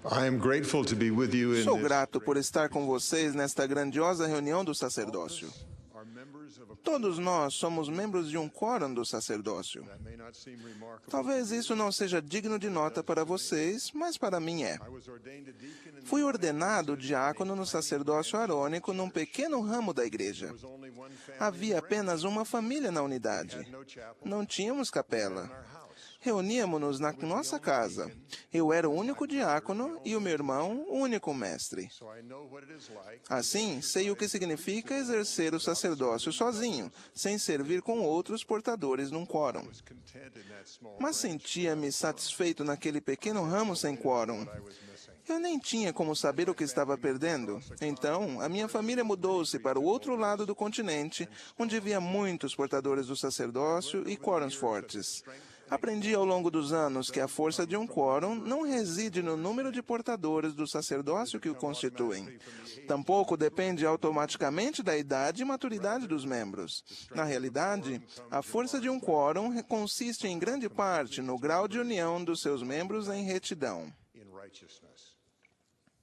I am grateful to be with you in Sou this. grato por estar com vocês nesta grandiosa reunião do sacerdócio. Are members of a Todos nós somos membros de um quórum do sacerdócio. that may not seem remarkable. Talvez isso não seja digno de nota para vocês, mas para mim é. I was ordained a deacon in Fui ordenado diácono no sacerdócio arônico num pequeno ramo da igreja. There was only one family Havia apenas uma família na unidade. no chapel Não tínhamos capela. in our house. Reuníamos-nos na nossa casa. Eu era o único diácono e o meu irmão, o único mestre. So I know what it is like Assim, sei o que significa exercer o sacerdócio sozinho, sem servir com outros portadores num quórum. was content in that small Mas sentia-me satisfeito naquele pequeno ramo sem quórum. I was missing. Eu nem tinha como saber o que estava perdendo. Então, a minha família mudou-se para o outro lado do continente, onde havia muitos portadores do sacerdócio e quórums fortes. Aprendi ao longo dos anos que a força de um quórum não reside no número de portadores do sacerdócio que o constituem. Tampouco depende automaticamente da idade e maturidade dos membros. Na realidade, a força de um quórum consiste em grande parte no grau de união dos seus membros em retidão. In righteousness.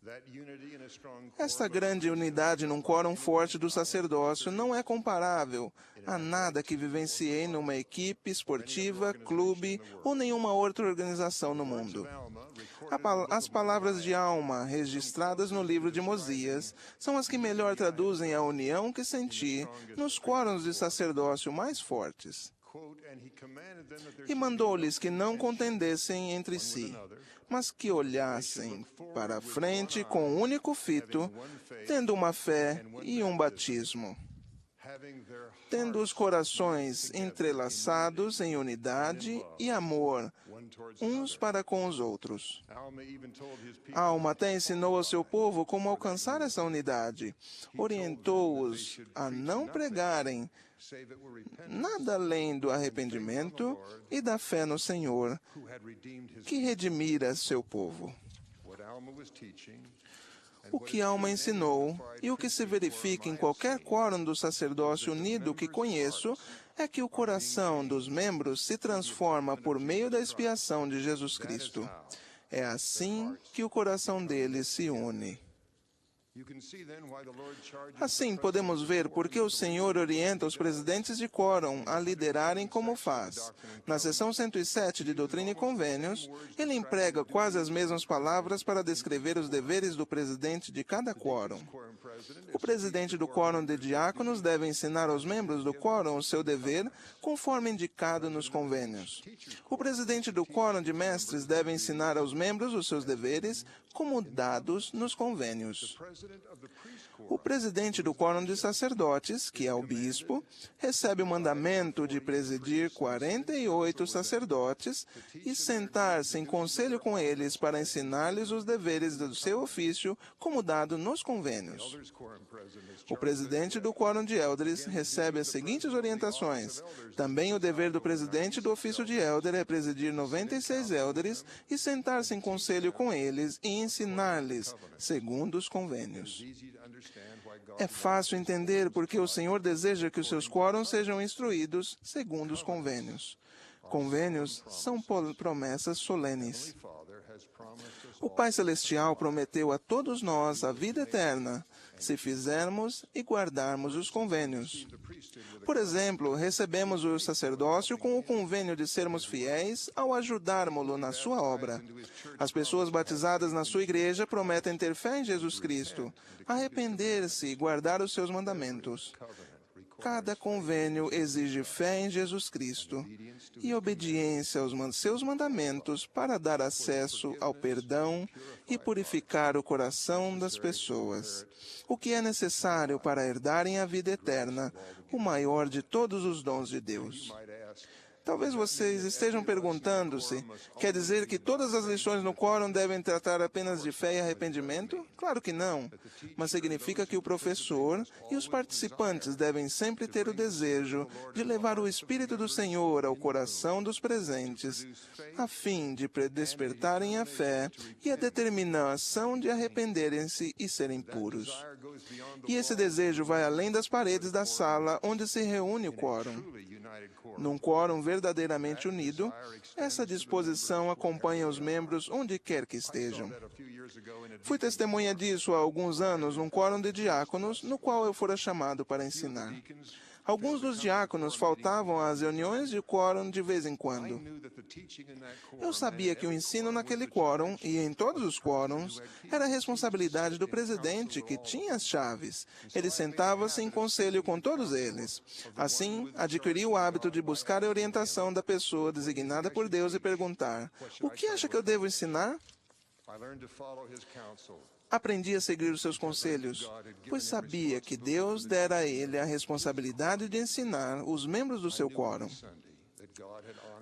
That unity in a strong Esta grande unidade num quórum forte do sacerdócio não é comparável a nada que vivenciei numa equipe esportiva, clube ou nenhuma outra organização no mundo. Alma recorded As palavras de Alma, registradas no livro de Mosias, são as que melhor traduzem a união que senti nos quórums de sacerdócio mais fortes. quote, and he commanded them that there E mandou-lhes que não contendessem entre si, mas que olhassem para a frente com um único fito, tendo uma fé e um batismo, having their tendo os corações entrelaçados em unidade e amor, one towards uns para com os outros. Alma even told his people Alma até ensinou ao seu povo como alcançar essa unidade. Orientou-os a não pregarem save it were repentance nada além do arrependimento e da fé no Senhor, who had redeemed his que redimira seu povo. what Alma was teaching O que Alma ensinou e o que se verifica em qualquer quórum do sacerdócio unido que conheço é que o coração dos membros se transforma por meio da expiação de Jesus Cristo. É assim que o coração deles se une. you can see then why the Lord charges Assim, podemos ver por que o Senhor orienta os presidentes de quórum a liderarem como faz. Na seção 107 de Doutrina e Convênios, ele emprega quase as mesmas palavras para descrever os deveres do presidente de cada quórum. quorum president O presidente do quórum de diáconos deve ensinar aos membros do quórum o seu dever, conforme indicado nos convênios. O presidente do quórum de mestres deve ensinar aos membros os seus deveres, como dados nos convênios. president of the priest quorum O presidente do quórum de sacerdotes, que é o bispo, recebe o mandamento de presidir 48 sacerdotes e sentar-se em conselho com eles para ensinar-lhes os deveres do seu ofício, como dado nos convênios. elders quorum president is O presidente do quórum de elders recebe as seguintes orientações. Também o dever do presidente do ofício de elder é presidir 96 elders e sentar-se em conselho com eles e ensinar-lhes, segundo os convênios. easy to understand why God É fácil entender porque o Senhor deseja que os seus quórums sejam instruídos segundo os convênios. Convênios são promessas solenes. Father has promised us O Pai Celestial prometeu a todos nós a vida eterna, se fizermos e guardarmos os convênios. the priesthood with Por exemplo, recebemos o sacerdócio com o convênio de sermos fiéis ao ajudarmos-lo na sua obra. As pessoas batizadas na sua igreja prometem ter fé em Jesus Cristo, arrepender-se e guardar os seus mandamentos. Cada convênio exige fé em Jesus Cristo e obediência aos seus mandamentos para dar acesso ao perdão e purificar o coração das pessoas, o que é necessário para herdarem a vida eterna, o maior de todos os dons de Deus. might ask Talvez vocês estejam perguntando-se, quer dizer que todas as lições no quórum devem tratar apenas de fé e arrependimento? Claro que não, mas significa que o professor e os participantes devem sempre ter o desejo de levar o Espírito do Senhor ao coração dos presentes, a fim de despertarem a fé e a determinação de arrependerem-se e serem puros. desire goes beyond the E esse desejo vai além das paredes da sala onde se reúne o quórum. truly united quorum. Num quórum verdadeiramente unido, essa disposição acompanha os membros onde quer que estejam. Fui testemunha disso há alguns anos num quórum de diáconos, no qual eu fora chamado para ensinar. Alguns dos diáconos faltavam às reuniões de quórum de vez em quando. Eu sabia que o ensino naquele quórum, e em todos os quórums, era a responsabilidade do presidente, que tinha as chaves. Ele sentava-se em conselho com todos eles. Assim, adquiri o hábito de buscar a orientação da pessoa designada por Deus e perguntar: o que acha que eu devo ensinar? Aprendi a seguir os seus conselhos, pois sabia que Deus dera a ele a responsabilidade de ensinar os membros do seu quórum.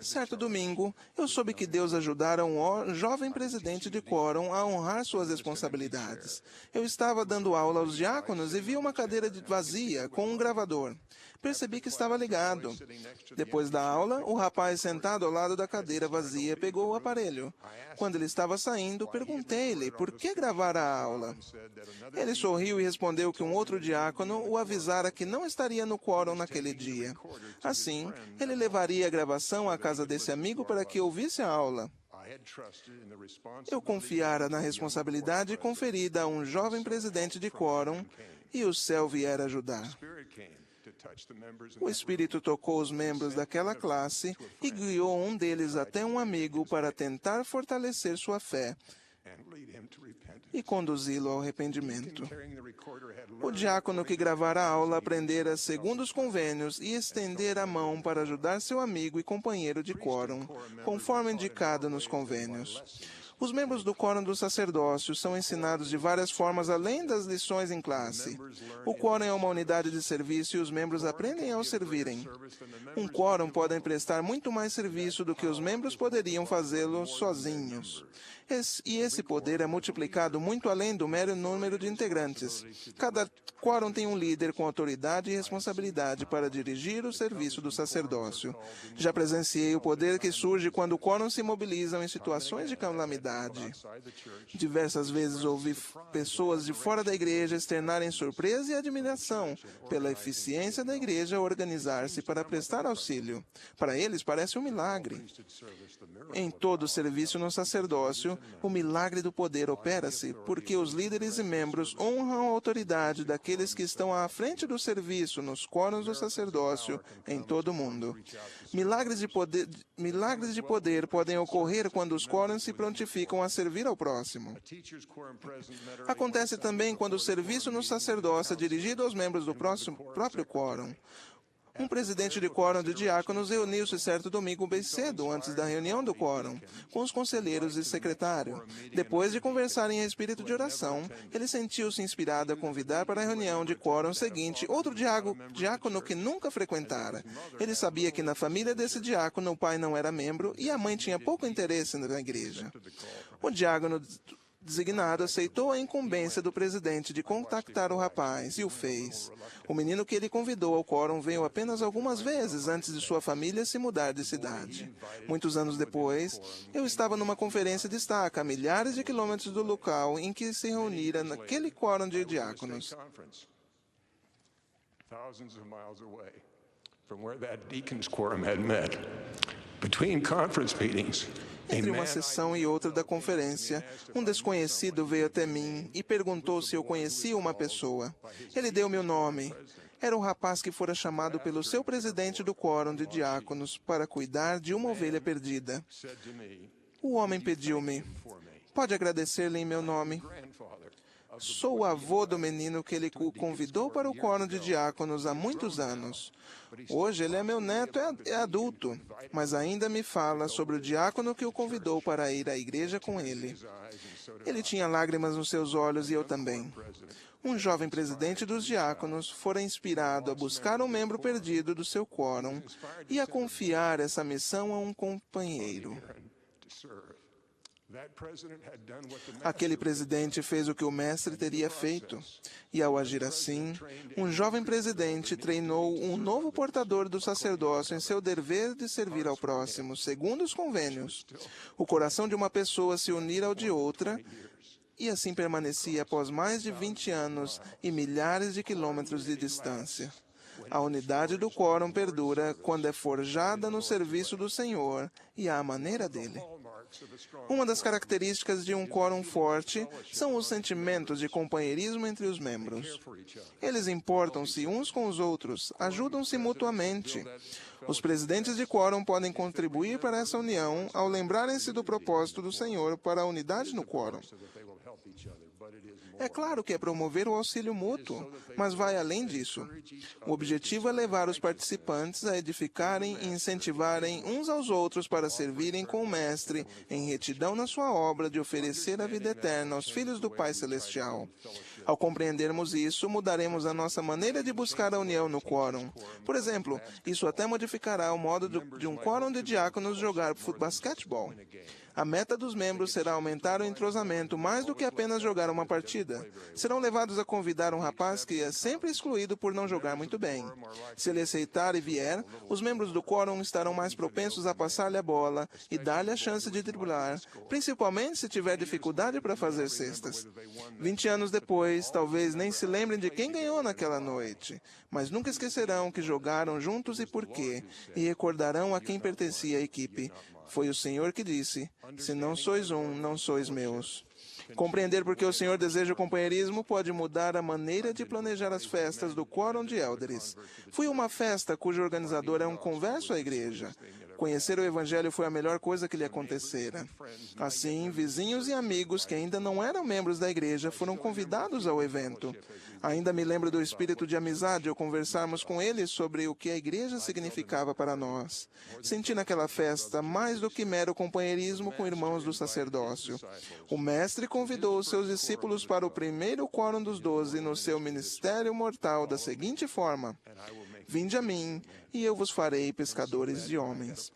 Certo domingo, eu soube que Deus ajudara um jovem presidente de quórum a honrar suas responsabilidades. Eu estava dando aula aos diáconos e vi uma cadeira vazia com um gravador. Percebi que estava ligado. Depois da aula, o rapaz sentado ao lado da cadeira vazia pegou o aparelho. Quando ele estava saindo, perguntei-lhe por que gravar a aula. Ele sorriu e respondeu que um outro diácono o avisara que não estaria no quórum naquele dia. Assim, ele levaria a gravação à casa desse amigo para que ouvisse a aula. Eu confiara na responsabilidade conferida a um jovem presidente de quórum e o céu viera ajudar. O Espírito tocou os membros daquela classe e guiou um deles até um amigo para tentar fortalecer sua fé e conduzi-lo ao arrependimento. O diácono que gravara a aula aprendera segundo os convênios e estender a mão para ajudar seu amigo e companheiro de quórum, conforme indicado nos convênios. Os membros do quórum do sacerdócio são ensinados de várias formas além das lições em classe. O quórum é uma unidade de serviço e os membros aprendem ao servirem. Um quórum pode prestar muito mais serviço do que os membros poderiam fazê-lo sozinhos. Esse poder é multiplicado muito além do mero número de integrantes. Cada quórum tem um líder com autoridade e responsabilidade para dirigir o serviço do sacerdócio. Já presenciei o poder que surge quando o quórum se mobilizam em situações de calamidade. Diversas vezes ouvi pessoas de fora da igreja externarem surpresa e admiração pela eficiência da igreja a organizar-se para prestar auxílio. Para eles parece um milagre. Em todo o serviço no sacerdócio, o milagre do poder opera-se porque os líderes e membros honram a autoridade daqueles que estão à frente do serviço nos quórums do sacerdócio em todo o mundo. Milagres de poder podem ocorrer quando os quórums se prontificam a servir ao próximo. Acontece também quando o serviço no sacerdócio é dirigido aos membros do próprio quórum. Um presidente de quórum de diáconos reuniu-se certo domingo bem cedo, antes da reunião do quórum, com os conselheiros e secretário. Depois de conversarem em espírito de oração, ele sentiu-se inspirado a convidar para a reunião de quórum seguinte outro diácono que nunca frequentara. Ele sabia que na família desse diácono o pai não era membro e a mãe tinha pouco interesse na igreja. O diácono designado aceitou a incumbência do presidente de contactar o rapaz e o fez. O menino que ele convidou ao quórum veio apenas algumas vezes antes de sua família se mudar de cidade. Muitos anos depois, eu estava numa conferência de estaca a milhares de quilômetros do local em que se reunira naquele quórum de diáconos. Entre uma sessão e outra da conferência, um desconhecido veio até mim e perguntou se eu conhecia uma pessoa. Ele deu meu nome. Era o rapaz que fora chamado pelo seu presidente do quórum de diáconos para cuidar de uma ovelha perdida. O homem pediu-me: pode agradecer-lhe em meu nome? Sou o avô do menino que ele convidou para o quórum de diáconos há muitos anos. Hoje ele é meu neto, é adulto, mas ainda me fala sobre o diácono que o convidou para ir à igreja com ele. Ele tinha lágrimas nos seus olhos e eu também. Um jovem presidente dos diáconos fora inspirado a buscar um membro perdido do seu quórum e a confiar essa missão a um companheiro. Aquele presidente fez o que o mestre teria feito, e ao agir assim, um jovem presidente treinou um novo portador do sacerdócio em seu dever de servir ao próximo, segundo os convênios. O coração de uma pessoa se unir ao de outra, e assim permanecia após mais de 20 anos e milhares de quilômetros de distância. A unidade do quórum perdura quando é forjada no serviço do Senhor e à maneira dele. Uma das características de um quórum forte são os sentimentos de companheirismo entre os membros. Eles importam-se uns com os outros, ajudam-se mutuamente. Os presidentes de quórum podem contribuir para essa união ao lembrarem-se do propósito do Senhor para a unidade no quórum. É claro que é promover o auxílio mútuo, mas vai além disso. O objetivo é levar os participantes a edificarem e incentivarem uns aos outros para servirem com o Mestre em retidão na sua obra de oferecer a vida eterna aos filhos do Pai Celestial. Ao compreendermos isso, mudaremos a nossa maneira de buscar a união no quórum. Por exemplo, isso até modificará o modo de um quórum de diáconos jogar basquetebol. A meta dos membros será aumentar o entrosamento mais do que apenas jogar uma partida. Serão levados a convidar um rapaz que é sempre excluído por não jogar muito bem. Se ele aceitar e vier, os membros do quórum estarão mais propensos a passar-lhe a bola e dar-lhe a chance de driblar, principalmente se tiver dificuldade para fazer cestas. 20 anos depois, talvez nem se lembrem de quem ganhou naquela noite, mas nunca esquecerão que jogaram juntos e por quê, e recordarão a quem pertencia a equipe. Foi o Senhor que disse: se não sois um, não sois meus. Compreender por que o Senhor deseja o companheirismo pode mudar a maneira de planejar as festas do quórum de élderes. Fui a uma festa cujo organizador é um converso à igreja. Conhecer o Evangelho foi a melhor coisa que lhe acontecera. Assim, vizinhos e amigos que ainda não eram membros da igreja foram convidados ao evento. Ainda me lembro do espírito de amizade ao conversarmos com eles sobre o que a igreja significava para nós. Senti naquela festa mais do que mero companheirismo com irmãos do sacerdócio. O Mestre convidou os seus discípulos para o primeiro quórum dos 12 no seu ministério mortal da seguinte forma: vinde a mim, e eu vos farei pescadores de homens.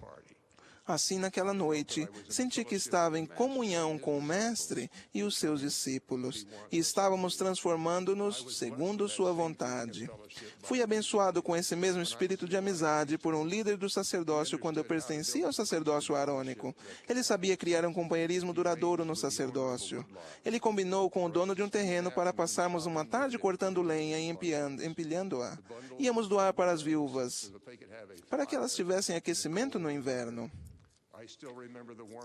Assim, naquela noite, senti que estava em comunhão com o Mestre e os seus discípulos, e estávamos transformando-nos segundo sua vontade. Fui abençoado com esse mesmo espírito de amizade por um líder do sacerdócio quando eu pertencia ao sacerdócio arônico. Ele sabia criar um companheirismo duradouro no sacerdócio. Ele combinou com o dono de um terreno para passarmos uma tarde cortando lenha e empilhando-a. Íamos doar para as viúvas, para que elas tivessem aquecimento no inverno.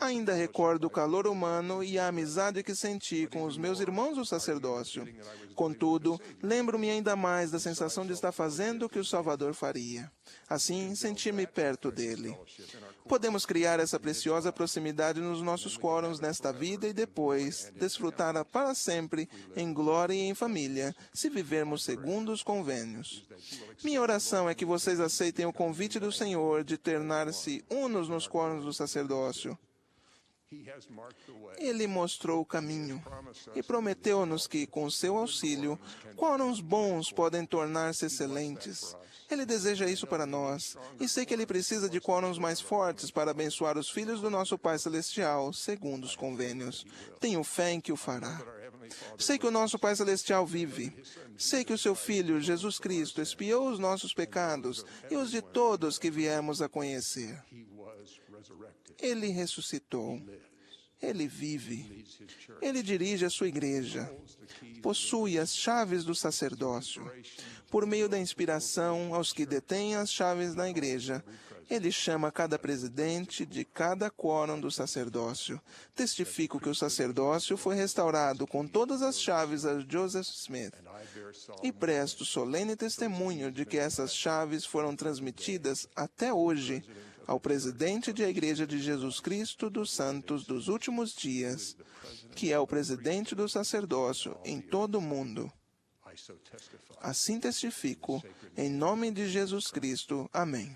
Ainda recordo o calor humano e a amizade que senti com os meus irmãos do sacerdócio. Contudo, lembro-me ainda mais da sensação de estar fazendo o que o Salvador faria. Assim, senti-me perto dele. Podemos criar essa preciosa proximidade nos nossos quórums nesta vida e depois desfrutá-la para sempre, em glória e em família, se vivermos segundo os convênios. Minha oração é que vocês aceitem o convite do Senhor de tornar-se unos nos quórums do sacerdócio. Ele mostrou o caminho e prometeu-nos que, com seu auxílio, quórums bons podem tornar-se excelentes. Ele deseja isso para nós, e sei que ele precisa de quórums mais fortes para abençoar os filhos do nosso Pai Celestial, segundo os convênios. Tenho fé em que o fará. Sei que o nosso Pai Celestial vive. Sei que o seu Filho, Jesus Cristo, expiou os nossos pecados e os de todos que viemos a conhecer. Ele ressuscitou. Ele vive. Ele dirige a sua igreja. Possui as chaves do sacerdócio. Por meio da inspiração aos que detêm as chaves na igreja, ele chama cada presidente de cada quórum do sacerdócio. Testifico que o sacerdócio foi restaurado com todas as chaves a Joseph Smith. E presto solene testemunho de que essas chaves foram transmitidas até hoje ao presidente da Igreja de Jesus Cristo dos Santos dos Últimos Dias, que é o presidente do sacerdócio em todo o mundo. Assim testifico, em nome de Jesus Cristo. Amém.